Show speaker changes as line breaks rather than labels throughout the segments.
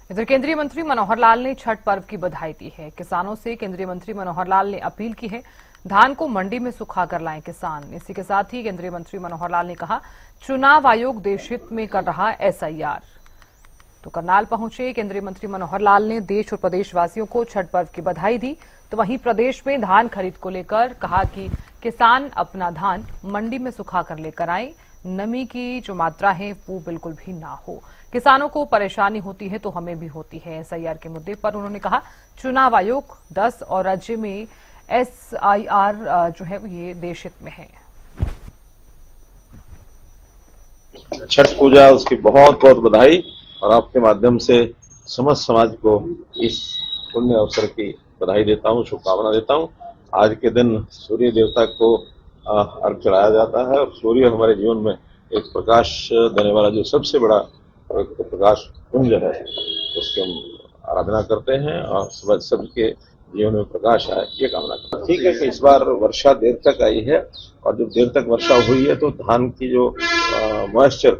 इधर केंद्रीय मंत्री मनोहर लाल ने छठ पर्व की बधाई दी है। किसानों से केंद्रीय मंत्री मनोहर लाल ने अपील की है, धान को मंडी में सुखाकर लाएं किसान। इसी के साथ ही केंद्रीय मंत्री मनोहर लाल ने कहा, चुनाव आयोग देश हित में कर रहा एसआईआर। तो करनाल पहुंचे केंद्रीय मंत्री मनोहर लाल ने देश और प्रदेशवासियों को छठ पर्व की बधाई दी। तो वहीं प्रदेश में धान खरीद को लेकर कहा कि किसान अपना धान मंडी में सुखाकर लेकर आए, नमी की जो मात्रा है वो बिल्कुल भी ना हो। किसानों को परेशानी होती है तो हमें भी होती है। एसआईआर के मुद्दे पर उन्होंने कहा, चुनाव आयोग 10 और राज्य में एसआईआर जो है ये देश हित में है।
छठ पूजा उसकी बहुत बहुत बधाई और आपके माध्यम से समस्त समाज को इस पुण्य अवसर की बधाई देता हूँ, शुभकामना देता हूँ। आज के दिन सूर्य देवता को अर्घ चढ़ाया जाता है और सूर्य हमारे जीवन में एक प्रकाश देने वाला जो सबसे बड़ा एक प्रकाश पुंज है, उसकी हम आराधना करते हैं और सबके जीवन में प्रकाश आए, ये कामना करते हैं। ठीक है कि इस बार वर्षा देर तक आई है और जब देर तक वर्षा हुई है तो धान की जो मॉइस्चर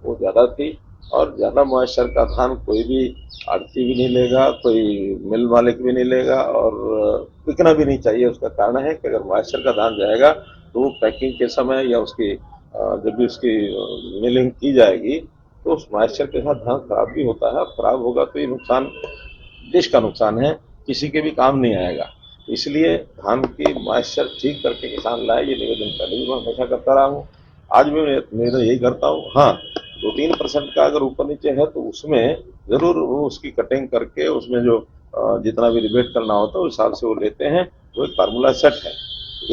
वो ज्यादा थी और ज्यादा मॉइस्चर का धान कोई भी आड़ती भी नहीं लेगा, कोई मिल मालिक भी नहीं लेगा और बिकना भी नहीं चाहिए। उसका कारण है कि अगर मॉइस्चर का धान जाएगा तो वो पैकिंग के समय या उसकी जब भी उसकी मिलिंग की जाएगी तो उस मॉइस्चर के साथ धान खराब भी होता है। खराब होगा तो ये नुकसान देश का नुकसान है, किसी के भी काम नहीं आएगा। इसलिए धान की मॉइस्चर ठीक करके किसान लाए, ये निवेदन पहले भी मैं हमेशा करता रहा हूँ, आज भी मैं निवेदन यही करता हूँ। हाँ, 2-3% का अगर ऊपर नीचे है तो उसमें जरूर वो उसकी कटिंग करके उसमें जो जितना भी रिबेट करना होता है उस हिसाब से वो लेते हैं। वो एक फार्मूला सेट है।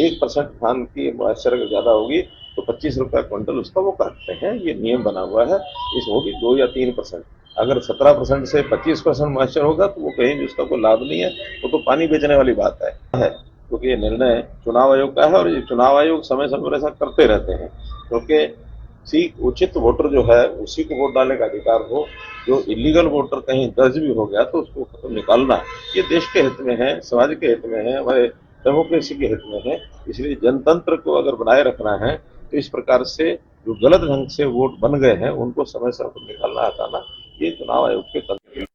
1% धान की मॉइस्चर अगर ज्यादा होगी तो 25 रुपया क्विंटल उसका वो काटते हैं, ये नियम बना हुआ है। इस होगी 2 या 3%। अगर 17% से 25% मॉइस्चर होगा तो वो कहीं भी उसका कोई लाभ नहीं है, वो तो पानी बेचने वाली बात है क्योंकि ये निर्णय चुनाव आयोग का है और ये चुनाव आयोग समय समय पर ऐसा करते रहते हैं क्योंकि उचित वोटर जो है उसी को वोट डालने का अधिकार हो। जो इलीगल वोटर कहीं दर्ज भी हो गया तो उसको खत्म निकालना ये देश के हित में है, समाज के हित में है, हमारे डेमोक्रेसी के हित में है। इसलिए जनतंत्र को अगर बनाए रखना है तो इस प्रकार से जो गलत ढंग से वोट बन गए हैं उनको समय समय पर निकालना, हटाना, ये चुनाव आयोग के तंत्र